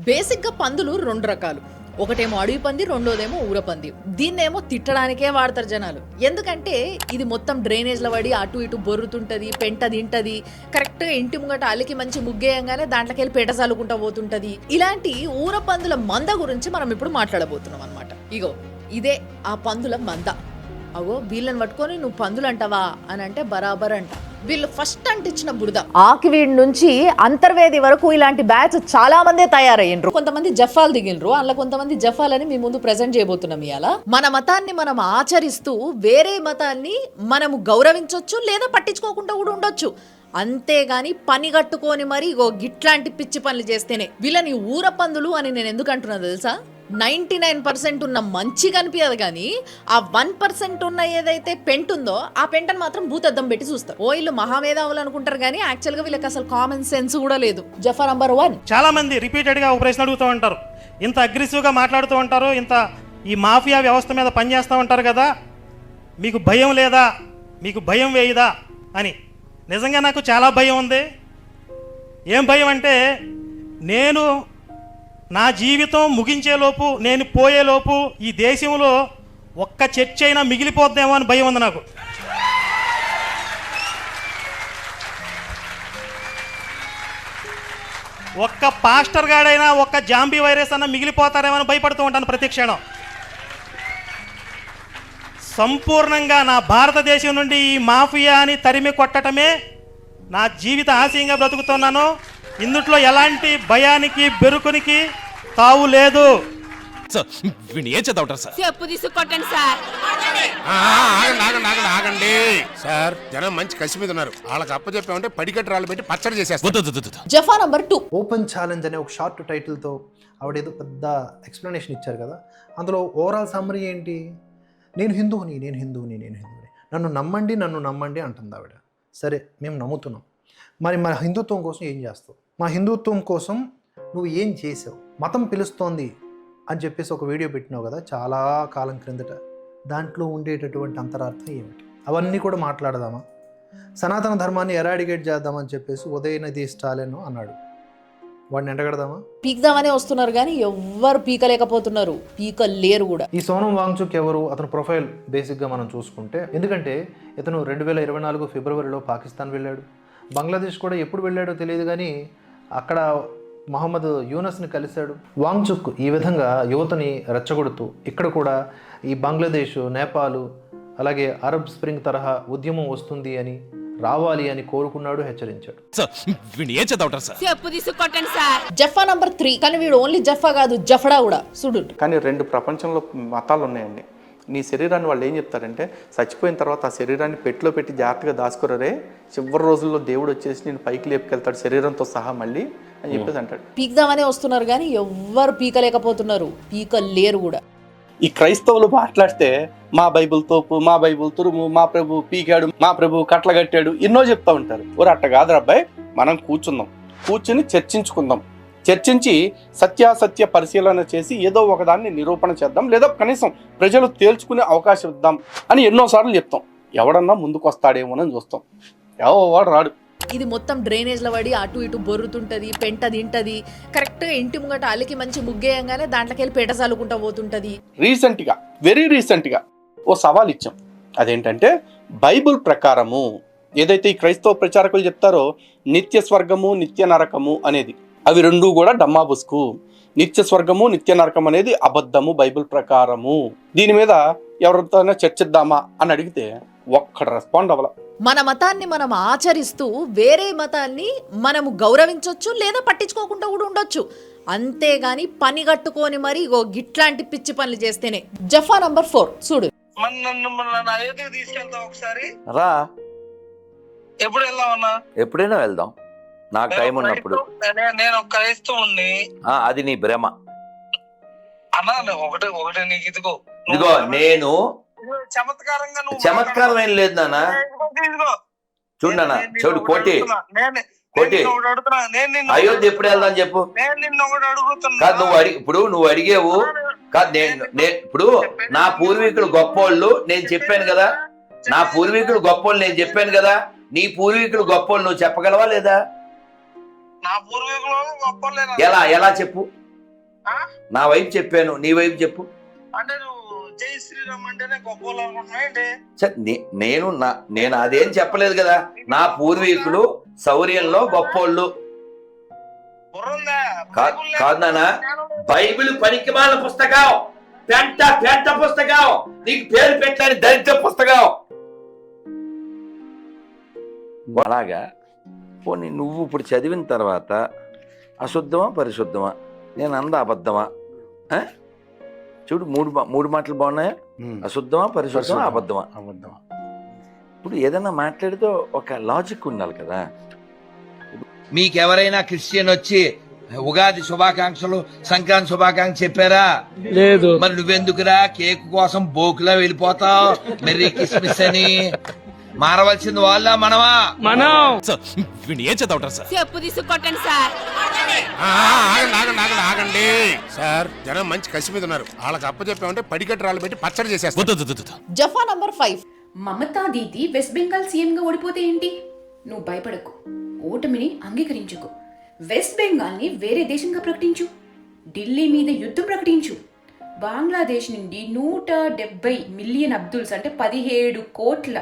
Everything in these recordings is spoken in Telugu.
బేసిక్గా పందులు రెండు రకాలు. ఒకటేమో అడవి పంది, రెండోదేమో ఊర పంది. దీన్నేమో తిట్టడానికే వాడతారు జనాలు. ఎందుకంటే ఇది మొత్తం డ్రైనేజ్ల పడి అటు ఇటు బొర్రుతుంటది, పెంట తింటది, కరెక్ట్గా ఇంటి ముంగట అలికి మంచి ముగ్గేయంగానే దాంట్లోకి వెళ్ళి పెంట చల్లుకుంటా పోతుంటది. ఇలాంటి ఊర పందుల మంద గురించి మనం ఇప్పుడు మాట్లాడబోతున్నాం అనమాట. ఇగో ఇదే ఆ పందుల మంద. అగో వీళ్ళని పట్టుకొని నువ్వు పందులు అంటావా అని అంటే బరాబర్ అంట. వీళ్ళు ఫస్ట్ అంటించిన బురద ఆకివీడి నుంచి అంతర్వేది వరకు ఇలాంటి బ్యాచ్ చాలా మందే తయారయ్యిండ్రు. కొంతమంది జఫాలు దిగినరు, అందులో కొంతమంది జఫాలని మీ ముందు ప్రెజెంట్ చేయబోతున్నాం. ఇవాళ మన మతాన్ని మనం ఆచరిస్తూ వేరే మతాన్ని మనము గౌరవించవచ్చు లేదా పట్టించుకోకుండా కూడా ఉండొచ్చు. అంతేగాని పని కట్టుకొని మరి ఇగో గిట్లాంటి పిచ్చి పనులు చేస్తేనే వీళ్ళని ఊర పందులు అని నేను ఎందుకు అంటున్నా తెలుసా? 99% ఉన్న మంచి కనిపించదు కానీ ఆ 1% ఉన్న ఏదైతే పెంట్ ఉందో ఆ పెంటను మాత్రం భూతద్దం పెట్టి చూస్తారు. ఓ ఇల్లు మహామేధావులు అనుకుంటారు కానీ యాక్చువల్ గా వీళ్ళకి అసలు కామన్ సెన్స్ కూడా లేదు. జఫా నంబర్ 1. చాలా మంది రిపీటెడ్ గా ఒక ప్రశ్న అడుగుతూ ఉంటారు, ఇంత అగ్రెసివ్ గా మాట్లాడుతూ ఉంటారు, ఇంత ఈ మాఫియా వ్యవస్థ మీద పనిచేస్తూ ఉంటారు కదా, మీకు భయం లేదా, మీకు భయం వేయదా అని. నిజంగా నాకు చాలా భయం ఉంది. ఏం భయం అంటే, నేను నా జీవితం ముగించేలోపు, నేను పోయేలోపు ఈ దేశంలో ఒక్క చర్చ అయినా మిగిలిపోద్దేమో అని భయం ఉంది నాకు. ఒక్క పాస్టర్ గాడైనా ఒక్క జాంబీ వైరస్ అన్న మిగిలిపోతారేమో అని భయపడుతూ ఉంటాను ప్రతి క్షణం. సంపూర్ణంగా నా భారతదేశం నుండి ఈ మాఫియాని తరిమి కొట్టడమే నా జీవిత ఆశయంగా బ్రతుకుతున్నాను. ఇందుట్లో ఎలాంటి భయానికి బెరుకునికి తావు లేదు. ఆగండి సార్, జనం మంచి కసి మీద ఉన్నారు. వాళ్ళకి అప్పచెప్పామంటే పడికట్టు రాళ్ళు పెట్టి పచ్చడి చేసేస్తారు. జఫా నంబర్ 2. ఓపెన్ ఛాలెంజ్ అనే ఒక షార్ట్ టైటిల్తో ఆవిడేదో పెద్ద ఎక్స్ప్లెనేషన్ ఇచ్చారు కదా. అందులో ఓవరాల్ సమ్మరీ ఏంటి? నేను హిందువుని, నన్ను నమ్మండి అంటుంది ఆవిడ. సరే, మేము నమ్ముతున్నాం. మరి మా హిందుత్వం కోసం ఏం చేస్తావు? మా హిందుత్వం కోసం నువ్వు ఏం చేసావు? మతం పిలుస్తోంది అని చెప్పేసి ఒక వీడియో పెట్టినావు కదా చాలా కాలం క్రిందట. దాంట్లో ఉండేటటువంటి అంతరార్థం ఏమిటి? అవన్నీ కూడా మాట్లాడదామా? సనాతన ధర్మాన్ని ఎరాడికేట్ చేద్దామని చెప్పేసి ఉదయనిధి స్టాలిన్ అన్నాడు. వాడిని ఎంటగడదామా? పీక్దామనే వస్తున్నారు కానీ ఎవ్వరు పీకలేకపోతున్నారు, పీకలేరు కూడా. ఈ సోనం వాంగ్చుక్ ఎవరు? అతను ప్రొఫైల్ బేసిక్గా మనం చూసుకుంటే, ఎందుకంటే ఇతను 2024 ఫిబ్రవరిలో పాకిస్తాన్ వెళ్ళాడు. బంగ్లాదేశ్ కూడా ఎప్పుడు వెళ్ళాడో తెలియదు కానీ అక్కడ మహమ్మద్ యూనస్ని కలిశాడు. వాంగ్చుక్ ఈ విధంగా యువతని రెచ్చగొడుతూ ఇక్కడ కూడా ఈ బంగ్లాదేశ్, నేపాల్, అలాగే అరబ్ స్ప్రింగ్ తరహా ఉద్యమం వస్తుంది అని, రావాలి అని కోరుకున్నాడు, హెచ్చరించాడు. జఫా నంబర్ 3. కానీ వీడు ఓన్లీ జఫా కాదు, జఫడా కూడా చూడు. కానీ 2 ప్రపంచంలో మతాలు ఉన్నాయండి. నీ శరీరాన్ని వాళ్ళు ఏం చెప్తారంటే, చచ్చిపోయిన తర్వాత ఆ శరీరాన్ని పెట్టిలో పెట్టి జాగ్రత్తగా దాచుకోరే, చివరి రోజుల్లో దేవుడు వచ్చేసి నేను పైకి లేపుకెళ్తాడు శరీరంతో సహా మళ్ళీ అని చెప్పేసి అంటాడు. పీక్దామనే వస్తున్నారు కానీ ఎవ్వరు పీకలేకపోతున్నారు, పీకలేరు కూడా. ఈ క్రైస్తవులు మాట్లాడితే మా బైబిల్ తోపు, మా బైబిల్ తురుము, మా ప్రభు పీకాడు, మా ప్రభు కట్లగట్టాడు, ఎన్నో చెప్తా ఉంటారు. ఓరు అట్ట కాదు అబ్బాయి, మనం కూర్చుని చర్చించుకుందాం. చర్చించి సత్యాసత్య పరిశీలన చేసి ఏదో ఒకదాన్ని నిరూపణ చేద్దాం, లేదా కనీసం ప్రజలు తేల్చుకునే అవకాశం ఇద్దాం అని ఎన్నోసార్లు చెప్తాం. ఎవడన్నా ముందుకు వస్తాడేమోనని చూస్తాం, ఎవడు రాడు. ఇది మొత్తం డ్రైనేజ్ల పడి అటు ఇటు బొర్రుతుంటది, పెంట తింటది, కరెక్ట్గా ఇంటి ముంగట అలికి మంచి ముగ్గేయంగానే దాంట్లోకి వెళ్ళి పెంట చల్లుకుంటా పోతుంటది. వెరీ రీసెంట్గా ఓ సవాల్ ఇచ్చాం. అదేంటంటే, బైబిల్ ప్రకారము ఏదైతే ఈ క్రైస్తవ ప్రచారకులు చెప్తారో నిత్య స్వర్గము, నిత్య నరకము అనేది, అవి రెండూ కూడా డమ్మాబుస్కు. నిత్య స్వర్గము, నిత్య నరకం అనేది అబద్ధము బైబిల్ ప్రకారము. దీని మీద ఎవరితోనైనా చర్చిద్దామా అని అడిగితే ఒక్కడ రెస్పాండ్ అవ్వాల. మన మతాన్ని మనం ఆచరిస్తూ వేరే మతాన్ని మనము గౌరవించవచ్చు లేదా పట్టించుకోకుండా కూడా ఉండొచ్చు. అంతేగాని పని కట్టుకొని మరి ఇగో గిట్లాంటి పిచ్చి పనులు చేస్తేనే. జఫా నంబర్ 4 చూడు. ఒకసారి రా, ఎప్పుడు వెళ్దామన్నా? ఎప్పుడైనా వెళ్దాం, నాకు టైం ఉన్నప్పుడు. నేను ఒక క్రైస్తవుణ్ణి. అది నీ భ్రమ అన్నా. ఒకటే నీకు ఇదిగో నేను చమత్కారంగా చమత్కారం ఏం లేదు నాన్న. చూడు నాన్న, చూడు కోటి అయోధ్య ఎప్పుడు వెళ్దాం చెప్పు. కాదు, నువ్వు అడిగేవు కాదు. ఇప్పుడు నా పూర్వీకులు గొప్పోళ్ళు నేను చెప్పాను కదా, నీ పూర్వీకులు గొప్పోళ్ళు నువ్వు చెప్పగలవా లేదా? నా పూర్వీకులు గొప్ప ఎలా చెప్పు? ఆ? నా వైపు చెప్పాను, నీ వైపు చెప్పు. అంటే నువ్వు జై శ్రీరామ్ అంటేనే గొప్పలు అనుకుంటున్నావు ఏంటి? సరే, నేను అదేం చెప్పలేదు కదా. నా పూర్వీకులు శౌర్యంలో గొప్పోళ్ళు. బుర్రుందా? కాదు నాన్న, బైబిల్ పనికిమాల పుస్తకం, పెంట పుస్తకం, నీకు పేరు పెట్టని దరిద్ర పుస్తకం. అలాగా పోనీ నువ్వు ఇప్పుడు చదివిన తర్వాత అశుద్ధమా పరిశుద్ధమా, నేను అంద అబద్ధమా? చూడు, మూడు మాటలు బాగున్నాయా? అశుద్ధమా పరిశుద్ధమా అబద్ధమా? అబద్ధమా? ఇప్పుడు ఏదైనా మాట్లాడితే ఒక లాజిక్ ఉండాలి కదా. మీకెవరైనా క్రిస్టియన్ వచ్చి ఉగాది శుభాకాంక్షలు, సంక్రాంతి శుభాకాంక్షలు చెప్పారా? లేదు. మరి నువ్వెందుకురా కేక్ కోసం బోకులా వెళ్ళిపోతావు మెర్రీ కిస్మిస్ అని? మారవలసింది వాళ్ళ మనమా? మనం ఏం చదవటం సార్? చెప్పు తీసుకొట్టండి సార్. ఆగండి సార్, జనం మంచి కసి మీద ఉన్నారు. వాళ్ళకి అప్పచెప్పామంటే పడికట్టు రాళ్ళు పెట్టి పచ్చడి చేసేస్తారు. జఫా నంబర్ 5. మమతా దీది వెస్ట్ బెంగాల్ సీఎంగా ఓడిపోతే ఏంటి? నువ్వు భయపడకు, ఓటమిని అంగీకరించుకో. వెస్ట్ బెంగాల్ని వేరే దేశంగా ప్రకటించు, ఢిల్లీ మీద యుద్ధం ప్రకటించు. బంగ్లాదేశ్ నుండి 170 మిలియన్ అబ్దుల్స్ అంటే 17 కోట్ల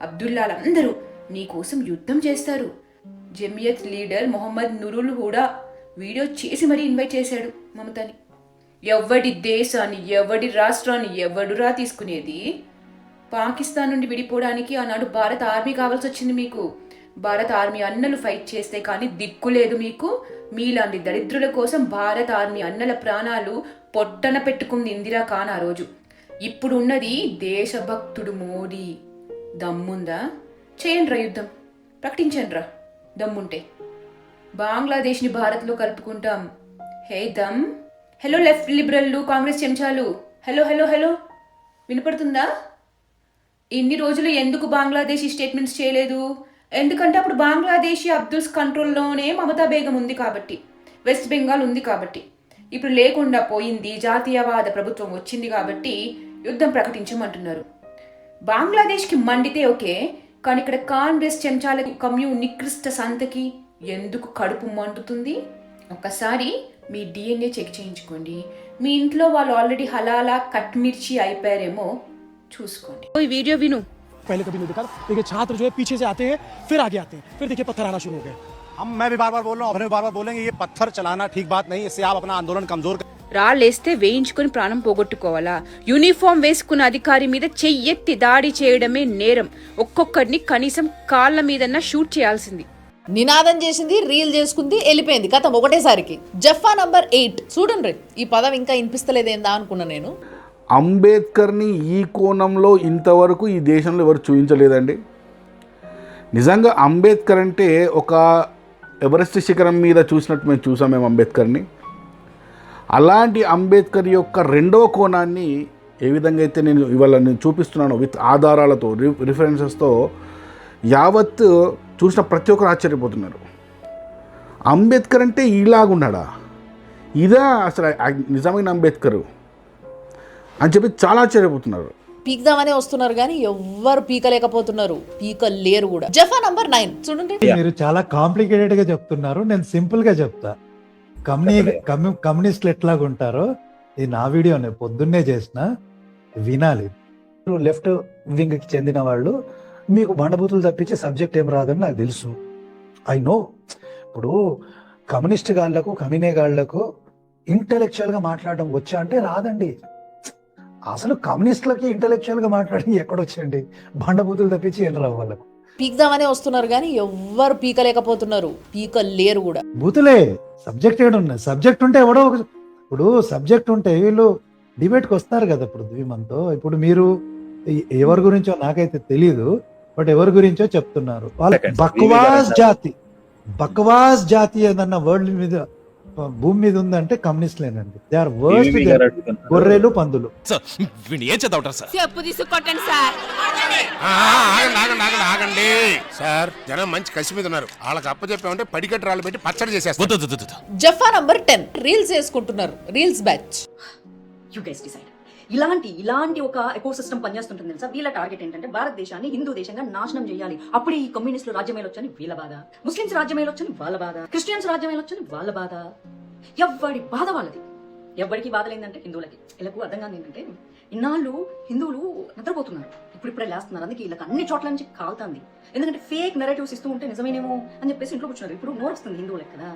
అబ్దుల్లాలందరూ నీకోసం యుద్ధం చేస్తారు. జమియత్ లీడర్ మొహమ్మద్ నురుల్ హుడా వీడియో చేసి మరీ ఇన్వైట్ చేశాడు మమతాని. ఎవడి దేశాన్ని, ఎవడి రాష్ట్రాన్ని ఎవడురా తీసుకునేది? పాకిస్తాన్ నుండి విడిపోవడానికి ఆనాడు భారత ఆర్మీ కావాల్సి వచ్చింది మీకు. భారత ఆర్మీ అన్నలు ఫైట్ చేస్తే కానీ దిక్కులేదు మీకు. మీలాంటి దరిద్రుల కోసం భారత ఆర్మీ అన్నల ప్రాణాలు పొట్టన పెట్టుకుంది ఇందిరా ఖాన్ ఆ రోజు. ఇప్పుడు ఉన్నది దేశభక్తుడు మోడీ. దమ్ముందా? చేయండ్రా యుద్ధం, ప్రకటించండ్రా దమ్ముంటే. బంగ్లాదేశ్ని భారత్లో కలుపుకుంటాం. హే దమ్. హలో లెఫ్ట్ లిబరల్లు, కాంగ్రెస్ చెంచాలు, హలో హలో హలో, వినపడుతుందా? ఇన్ని రోజులు ఎందుకు బంగ్లాదేశ్ స్టేట్మెంట్స్ చేయలేదు? ఎందుకంటే అప్పుడు బంగ్లాదేశీ అబ్దుల్స్ కంట్రోల్లోనే మమతా బేగం ఉంది కాబట్టి, వెస్ట్ బెంగాల్ ఉంది కాబట్టి. ఇప్పుడు లేకుండా పోయింది, జాతీయవాద ప్రభుత్వం వచ్చింది కాబట్టి యుద్ధం ప్రకటించమంటున్నారు. బంగ్లాదేశ్కి మండితే ఓకే, కానీ ఇక్కడ కాంగ్రెస్ చెంచాలకి నికృష్ట సంతకి ఎందుకు కడుపు మండుతుంది? ఒక్కసారి మీ DNA చెక్ చేయించుకోండి. మీ ఇంట్లో వాళ్ళు ఆల్రెడీ హలాలా కట్ మిర్చి అయిపోయారేమో చూసుకోండి. ఈ వీడియో విను. पहले कभी नहीं देखा। देखिए छात्र जो है पीछे से आते हैं, फिर आगे आते हैं, फिर देखिए पत्थर आना शुरू हो गए। हम मैं भी बार बार बोल रहा हूँ, बार बार बोलेंगे ये पत्थर चलाना ठीक बात नहीं, इससे आप अपना आंदोलन कमजोर రాళ్ళేస్తే వేయించుకుని ప్రాణం పోగొట్టుకోవాలా? యూనిఫామ్ వేసుకున్న అధికారి మీద చెయ్యెత్తి దాడి చేయడమే నేరం. ఒక్కొక్కడిని కనీసం కాళ్ళ మీదన్నా షూట్ చేయాల్సింది. నినాదం చేసింది, రీల్ చేసుకుంది, వెళ్ళిపోయింది కథం ఒకటేసారికి. జఫా నంబర్ 8 చూడండి. ఈ పదం ఇంకా వినిపిస్తలేదేందా అనుకున్నా నేను. అంబేద్కర్ని ఈ కోణంలో ఇంతవరకు ఈ దేశంలో ఎవరు చూపించలేదండి. నిజంగా అంబేద్కర్ అంటే ఒక ఎవరెస్ట్ శిఖరం మీద చూసినట్టు మేము చూసాం మేము అంబేద్కర్ని. అలాంటి అంబేద్కర్ యొక్క రెండవ కోణాన్ని ఏ విధంగా అయితే నేను చూపిస్తున్నాను విత్ ఆధారాలతో, రిఫరెన్సెస్తో, యావత్ చూసిన ప్రతి ఒక్కరు ఆశ్చర్యపోతున్నారు. అంబేద్కర్ అంటే ఇలాగున్నాడా, ఇదా అసలు నిజమైన అంబేద్కర్ అని చెప్పి చాలా ఆశ్చర్యపోతున్నారు. పీక్దామనే వస్తున్నారు కానీ ఎవ్వరు పీకలేకపోతున్నారు, పీకలేరు కూడా. జఫా నంబర్ 9 చూడండి. మీరు చాలా కాంప్లికేటెడ్ గా చెప్తున్నారు, నేను సింపుల్ గా చెప్తా. కమ్యూనిస్టులు ఎట్లాగా ఉంటారో ఇది నా వీడియో నేను పొద్దున్నే చేసిన, వినాలి. లెఫ్ట్ వింగ్ కి చెందిన వాళ్ళు మీకు బండబూతులు తప్పించే సబ్జెక్ట్ ఏం రాదని నాకు తెలుసు. I know. ఇప్పుడు కమ్యూనిస్ట్ గాళ్లకు, కమ్యూనే గాళ్లకు ఇంటలెక్చువల్ గా మాట్లాడడం వచ్చా అంటే రాదండి. అసలు కమ్యూనిస్టులకి ఇంటలెక్చువల్ గా మాట్లాడి ఎక్కడొచ్చండి? బండబూతులు తప్పించి ఏం రావు వాళ్ళకు. పీక్దామనే వస్తున్నారు కానీ ఎవ్వరు పీకలేకపోతున్నారు, పీకలేరు కూడా. బూతులే. సబ్జెక్ట్ ఏడున్నా, సబ్జెక్ట్ ఉంటే ఎవడో ఇప్పుడు సబ్జెక్ట్ ఉంటే వీళ్ళు డిబేట్కి వస్తారు కదా. ఇప్పుడు ద్విమంతో ఇప్పుడు మీరు ఎవరి గురించో నాకైతే తెలీదు, బట్ ఎవరి గురించో చెప్తున్నారు. వాళ్ళ బక్వాస్ జాతి ఏదన్నా వరల్డ్ మీద, భూమి మీద ఉందంటే కమ్యూనిస్టులేనండి. దే ఆర్ వర్స్ట్, గొర్రెలు, పందులు. ఏం చదవటం సార్? చెప్పు తీసుకొట్టండి సార్. ఆగండి సార్, జనం మంచి కసి మీద ఉన్నారు. వాళ్ళకి అప్పచెప్పామంటే పడికట్టు రాళ్ళు పెట్టి పచ్చడి చేసేస్తారు. జఫా నంబర్ 10 రీల్స్ చేసుకుంటున్నారు, reels batch. You guys decide. ఇలాంటి ఒక ఎకోసిస్టమ్ పనిచేస్తుంటుంది తెలుసా. వీళ్ళ టార్గెట్ ఏంటంటే భారతదేశాన్ని హిందూ దేశంగా నాశనం చేయాలి. అప్పుడే ఈ కమ్యూనిస్టులు రాజ్యమేలొచ్చని వీళ్ళ బాధ, ముస్లింస్ రాజ్యమేలొచ్చని వాళ్ళ బాధ, క్రిస్టియన్స్ రాజ్యమేలొచ్చని వాళ్ళ బాధ. ఎవ్వడి బాధ వాళ్ళది. ఎవరికి బాధలు ఏంటంటే హిందువులకి. వీళ్ళకు అర్థం కాదు ఏంటంటే ఇన్నాళ్ళు హిందువులు నిద్రపోతున్నారు, ఇప్పుడిప్పుడే లేస్తున్నారు. అందుకే వీళ్ళకి అన్ని చోట్ల నుంచి కాలుతుంది. ఎందుకంటే ఫేక్ నెరేటివ్స్ ఇస్తూ ఉంటే నిజమేనేమో అని చెప్పేసి ఇంట్లో కూర్చున్నారు. ఇప్పుడు నోరు వస్తుంది హిందువులకు కదా,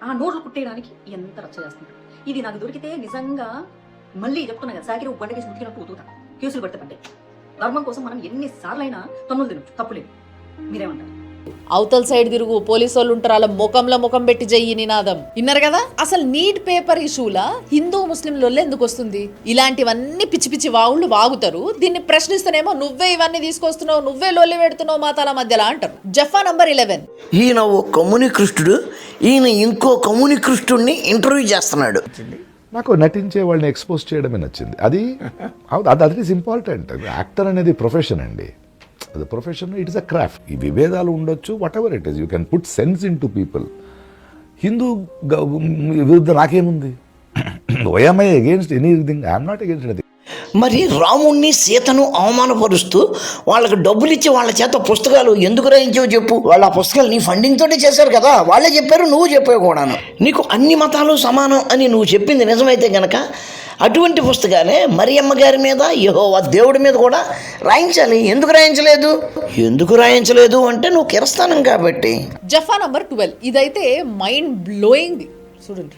ఆ నోర్లు కుట్టేయడానికి ఎంత రచ్చ చేస్తున్నారు. ఇది నాకు దొరికితే నిజంగా మళ్ళీ చెప్తున్నా కదా, సాకిరి బండ కేసు ముట్టినట్టు ఊతుతా, కేసులు పడితే పడ్డాయి. ధర్మం కోసం మనం ఎన్నిసార్లైనా తన్నులు తినొచ్చు, తప్పులేదు. మీరేమంటారు? అవతల సైడ్ తిరుగు, పోలీసు వాళ్ళు ఉంటారు, అలా ముఖంలో ముఖం పెట్టి చెయ్యి నినాదం. విన్నారు కదా? అసలు నీట్ పేపర్ ఇష్యూలా హిందూ ముస్లింలు ఎందుకు వస్తుంది? ఇలాంటివన్నీ పిచ్చి పిచ్చి వాగుళ్ళు వాగుతారు. దీన్ని ప్రశ్నిస్తేనేమో నువ్వే ఇవన్నీ తీసుకొస్తున్నావు, నువ్వే లొల్లి పెడుతున్నావు మాతాల మధ్యలో అంటారు. జఫా నంబర్ 11. ఈయన ఓ కమ్యూనిస్టుడు, ఈయన ఇంకో కమ్యూనిస్టుడిని ఇంటర్వ్యూ చేస్తున్నాడు. నాకు నటించే వాళ్ళని ఎక్స్పోజ్ చేయడమే నచ్చింది. అది దట్ ఈస్ ఇంపార్టెంట్. యాక్టర్ అనేది ప్రొఫెషన్ అండి, అది profession, it is a craft. ఈ విభేదాలు ఉండొచ్చు, whatever it is, you can put sense into people. Hindu విరుద్ధ నాకేముంది? Why am I against anything? I'm not against anything. మరి రాముణ్ణి సీతను అవమానపరుస్తూ వాళ్ళకి డబ్బులు ఇచ్చి వాళ్ళ చేత పుస్తకాలు ఎందుకు రాయించావు చెప్పు? వాళ్ళ ఆ పుస్తకాలు నీ ఫండింగ్ తోటే చేశారు కదా, వాళ్ళే చెప్పారు, నువ్వు చెప్పావు కూడాను. నీకు అన్ని మతాలు సమానం అని నువ్వు చెప్పింది నిజమైతే గనక అటువంటి పుస్తకాలే మరియమ్మ గారి మీద, యెహోవా దేవుడి మీద కూడా రాయించాలి. ఎందుకు రాయించలేదు? ఎందుకు రాయించలేదు అంటే నువ్వు కిరస్తానం కాబట్టి. జఫా నంబర్ 12. ఇదైతే మైండ్ బ్లోయింగ్. చూడండి,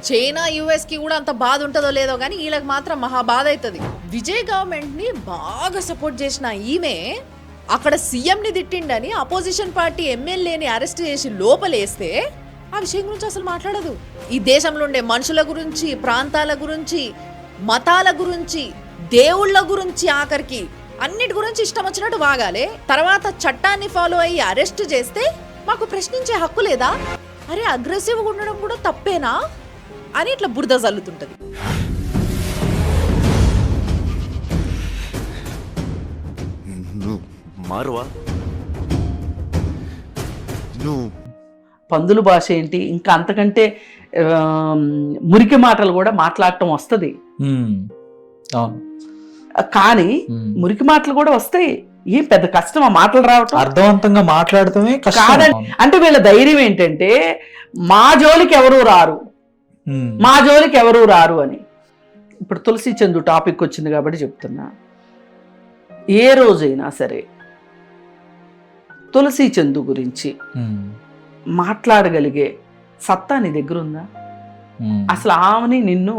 చైనా యుఎస్ కి కూడా అంత బాధ ఉంటుందో లేదో కానీ వీళ్ళకి మాత్రం మహా బాధ అవుతుంది. విజయ్ గవర్నమెంట్ ని బాగా సపోర్ట్ చేసిన ఈమె అక్కడ సీఎంని తిట్టిండని అపోజిషన్ పార్టీ ఎమ్మెల్యేని అరెస్ట్ చేసి లోపలేస్తే ఆ విషయం గురించి అసలు మాట్లాడదు. ఈ దేశంలో ఉండే మనుషుల గురించి, ప్రాంతాల గురించి, మతాల గురించి, దేవుళ్ళ గురించి, ఆఖరికి అన్నిటి గురించి ఇష్టం వచ్చినట్టు వాగాలి. తర్వాత చట్టాన్ని ఫాలో అయ్యి అరెస్ట్ చేస్తే మాకు ప్రశ్నించే హక్కు లేదా? అరే అగ్రెసివ్గా ఉండడం కూడా తప్పేనా అని ఇట్లా బురద జల్లుతుంటది. పందుల భాష ఏంటి, ఇంకా అంతకంటే మురికి మాటలు కూడా మాట్లాడటం వస్తుంది. కానీ మురికి మాటలు కూడా వస్తాయి. ఏం పెద్ద కష్టం ఆ మాటలు రావటం, అర్థవంతంగా మాట్లాడటమే కాదండి. అంటే వీళ్ళ ధైర్యం ఏంటంటే మా జోలికి ఎవరు రారు, మా జోలికి ఎవరు రారు అని. ఇప్పుడు తులసి చందు టాపిక్ వచ్చింది కాబట్టి చెప్తున్నా, ఏ రోజైనా సరే తులసి చందు గురించి మాట్లాడగలిగే సత్తా నీ దగ్గర ఉందా? అసలు ఆమెని నిన్ను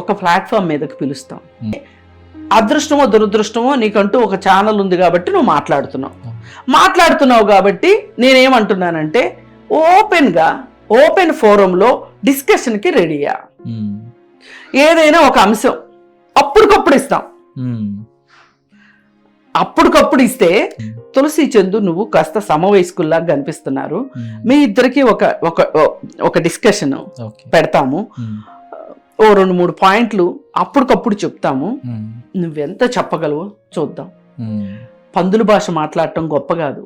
ఒక ప్లాట్ఫామ్ మీదకి పిలుస్తాం. అదృష్టమో దురదృష్టమో నీకంటూ ఒక ఛానల్ ఉంది కాబట్టి నువ్వు మాట్లాడుతున్నావు కాబట్టి నేనేమంటున్నానంటే ఓపెన్ ఫోరంలో డిస్కషన్కి రెడీయా. ఏదైనా ఒక అంశం అప్పటికప్పుడు ఇస్తాం. అప్పటికప్పుడు ఇస్తే తులసి చందు నువ్వు కాస్త సమవయస్కుల్లాగా కనిపిస్తున్నారు, మీ ఇద్దరికి ఒక డిస్కషన్ పెడతాము, ఓ 2-3 పాయింట్లు అప్పటికప్పుడు చెప్తాము, నువ్వెంత చెప్పగలవో చూద్దాం. పందుల భాష మాట్లాడటం గొప్ప కాదు.